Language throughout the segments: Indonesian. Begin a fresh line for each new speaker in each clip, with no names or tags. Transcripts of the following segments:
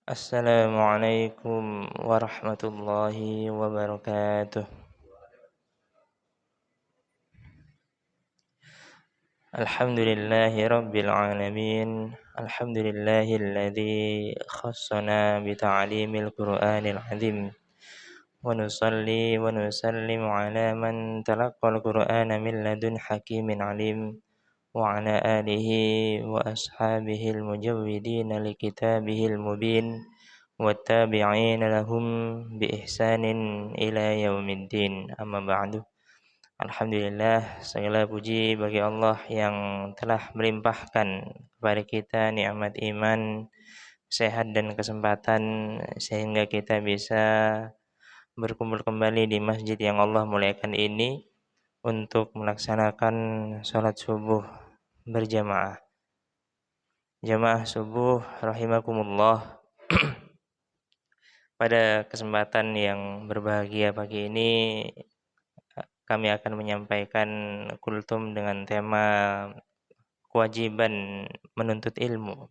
Assalamualaikum warahmatullahi wabarakatuh. Alhamdulillahi rabbil alamin. Alhamdulillahilladzi khassana bi ta'limil Qur'anil azim. Wa nusalli wa nusallimu ala man talaqqal Qur'ana min ladun hakimin alim. Wa ala alihi wa ashabihil mujawwidin li kitabihil mubin. والتابعين لهم بإحسان إلى يوم الدين أما بعد. Alhamdulillah, segala puji bagi Allah yang telah melimpahkan kepada kita nikmat iman, sehat dan kesempatan sehingga kita bisa berkumpul kembali di masjid yang Allah muliakan ini untuk melaksanakan sholat subuh berjamaah. Jamaah subuh rahimakumullah. Pada kesempatan yang berbahagia pagi ini, kami akan menyampaikan kultum dengan tema kewajiban menuntut ilmu.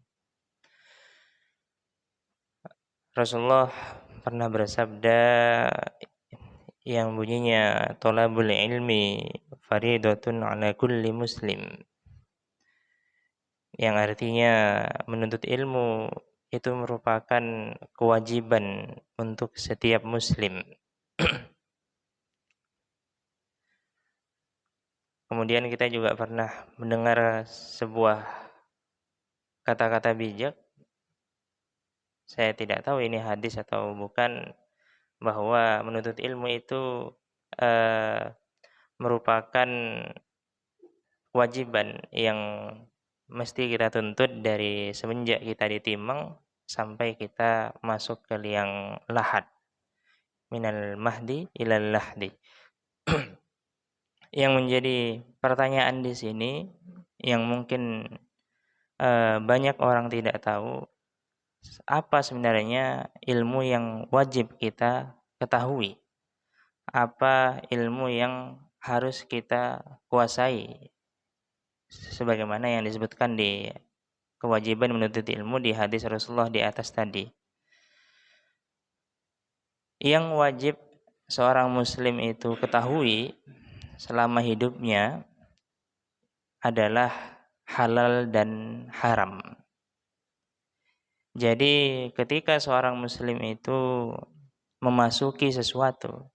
Rasulullah pernah bersabda yang bunyinya thalabul ilmi faridatun ala kulli muslim, yang artinya menuntut ilmu itu merupakan kewajiban untuk setiap muslim. Kemudian kita juga pernah mendengar sebuah kata-kata bijak, saya tidak tahu ini hadis atau bukan, bahwa menuntut ilmu itu merupakan kewajiban yang mesti kita tuntut dari semenjak kita ditimang sampai kita masuk ke liang lahat, minal mahdi ilal lahdi. Yang menjadi pertanyaan di sini yang mungkin banyak orang tidak tahu, apa sebenarnya ilmu yang wajib kita ketahui? Apa ilmu yang harus kita kuasai? Sebagaimana yang disebutkan di kewajiban menuntut ilmu di hadis Rasulullah di atas tadi. Yang wajib seorang muslim itu ketahui selama hidupnya adalah halal dan haram. Jadi ketika seorang muslim itu memasuki sesuatu,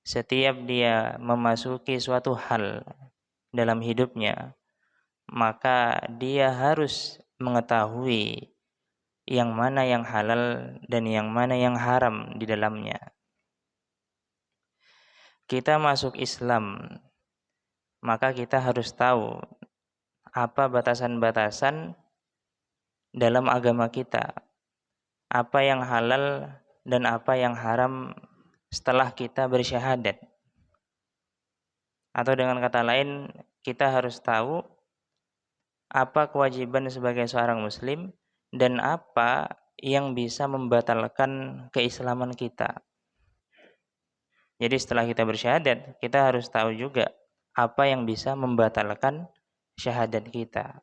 setiap dia memasuki suatu hal dalam hidupnya, maka dia harus mengetahui yang mana yang halal dan yang mana yang haram di dalamnya. Kita masuk Islam, maka kita harus tahu apa batasan-batasan dalam agama kita, apa yang halal dan apa yang haram setelah kita bersyahadat. Atau dengan kata lain, kita harus tahu apa kewajiban sebagai seorang muslim dan apa yang bisa membatalkan keislaman kita. Jadi setelah kita bersyahadat, kita harus tahu juga apa yang bisa membatalkan syahadat kita.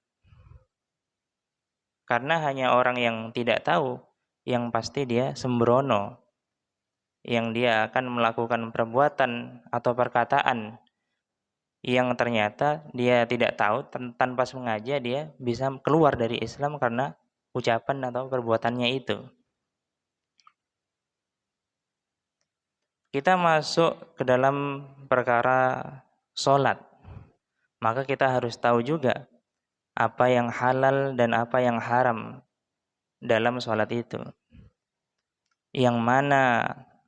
Karena hanya orang yang tidak tahu, yang pasti dia sembrono, yang dia akan melakukan perbuatan atau perkataan yang ternyata dia tidak tahu, tanpa sengaja dia bisa keluar dari Islam karena ucapan atau perbuatannya itu. Kita masuk ke dalam perkara sholat, maka kita harus tahu juga apa yang halal dan apa yang haram dalam sholat itu. Yang mana,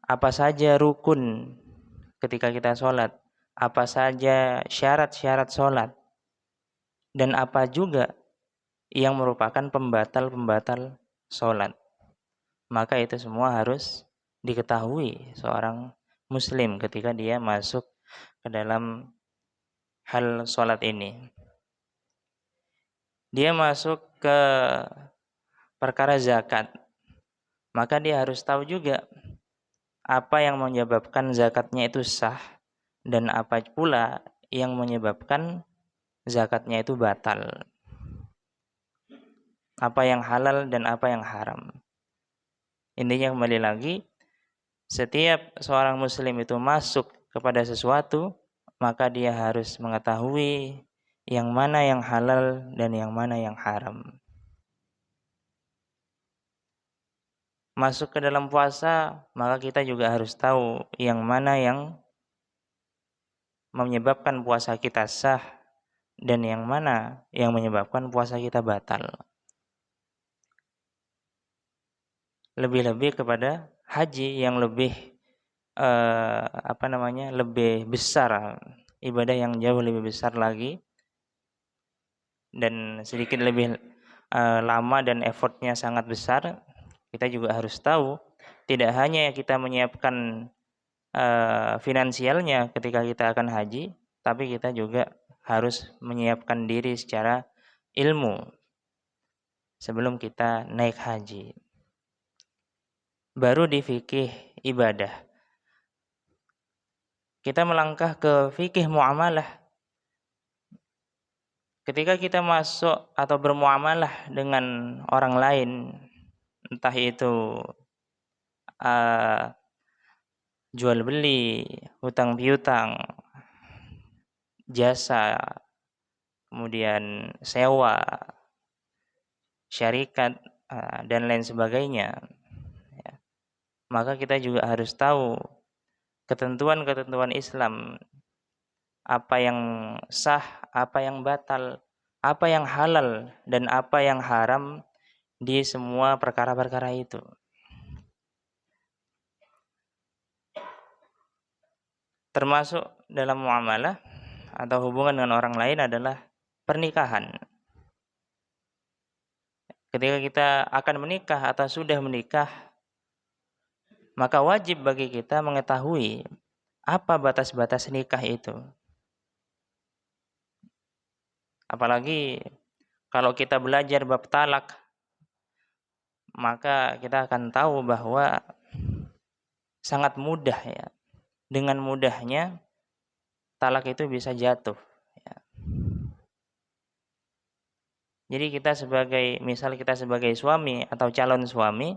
apa saja rukun ketika kita sholat, apa saja syarat-syarat sholat, dan apa juga yang merupakan pembatal-pembatal sholat. Maka itu semua harus diketahui seorang muslim ketika dia masuk ke dalam hal sholat ini. Dia masuk ke perkara zakat, maka dia harus tahu juga apa yang menyebabkan zakatnya itu sah dan apa pula yang menyebabkan zakatnya itu batal. Apa yang halal dan apa yang haram. Intinya kembali lagi, setiap seorang muslim itu masuk kepada sesuatu, maka dia harus mengetahui yang mana yang halal dan yang mana yang haram. Masuk ke dalam puasa, maka kita juga harus tahu yang mana yang menyebabkan puasa kita sah dan yang mana yang menyebabkan puasa kita batal. Lebih-lebih kepada haji yang lebih lebih besar, ibadah yang jauh lebih besar lagi dan sedikit lebih lama dan effortnya sangat besar. Kita juga harus tahu tidak hanya kita menyiapkan finansialnya ketika kita akan haji, tapi kita juga harus menyiapkan diri secara ilmu sebelum kita naik haji. Baru di fikih ibadah. Kita melangkah ke fikih muamalah. Ketika kita masuk atau bermuamalah dengan orang lain, entah itu jual beli, hutang piutang, jasa, kemudian sewa, syarikat, dan lain sebagainya, ya, maka kita juga harus tahu ketentuan-ketentuan Islam, apa yang sah, apa yang batal, apa yang halal, dan apa yang haram di semua perkara-perkara itu. Termasuk dalam muamalah atau hubungan dengan orang lain adalah pernikahan. Ketika kita akan menikah atau sudah menikah, maka wajib bagi kita mengetahui apa batas-batas nikah itu. Apalagi kalau kita belajar bab talak, maka kita akan tahu bahwa sangat mudah, ya. Dengan mudahnya talak itu bisa jatuh, ya. Jadi kita sebagai suami atau calon suami,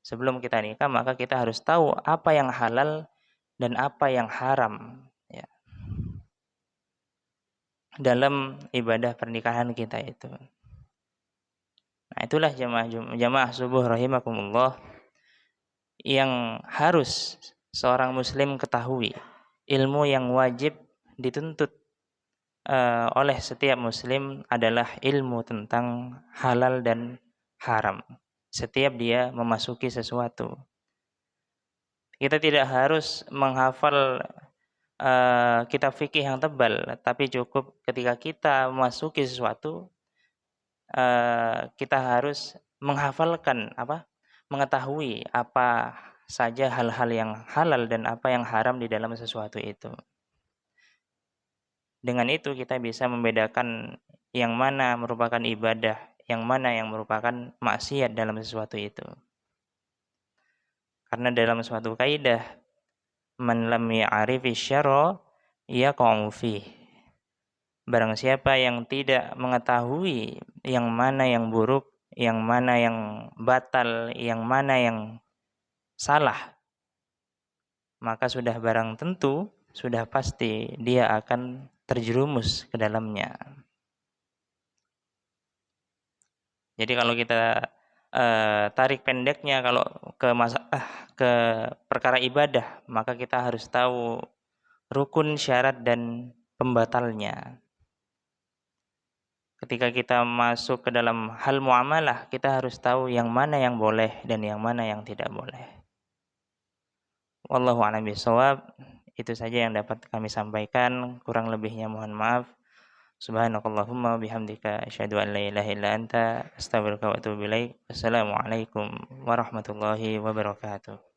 sebelum kita nikah maka kita harus tahu apa yang halal dan apa yang haram, ya, dalam ibadah pernikahan kita itu. Nah, itulah jamaah subuh rahimakumullah yang harus seorang muslim ketahui, ilmu yang wajib dituntut oleh setiap muslim adalah ilmu tentang halal dan haram setiap dia memasuki sesuatu. Kita tidak harus menghafal kitab fikih yang tebal, tapi cukup ketika kita memasuki sesuatu, kita harus mengetahui apa saja hal-hal yang halal dan apa yang haram di dalam sesuatu itu. Dengan itu kita bisa membedakan yang mana merupakan ibadah, yang mana yang merupakan maksiat dalam sesuatu itu. Karena dalam suatu kaidah, man lam ya'rifi syarra yaqa'u fih. Barang siapa yang tidak mengetahui yang mana yang buruk, yang mana yang batal, yang mana yang salah, maka sudah barang tentu, sudah pasti dia akan terjerumus ke dalamnya. Jadi kalau kita tarik pendeknya, kalau ke perkara ibadah, maka kita harus tahu rukun, syarat, dan pembatalnya. Ketika kita masuk ke dalam hal muamalah, kita harus tahu yang mana yang boleh dan yang mana yang tidak boleh. Wallahu a'lam bishawab. Itu saja yang dapat kami sampaikan, kurang lebihnya mohon maaf. Subhanakallahumma bihamdika asyhadu an la ilaha illa anta astaghfiruka wa atubu ilaik. Assalamualaikum warahmatullahi wabarakatuh.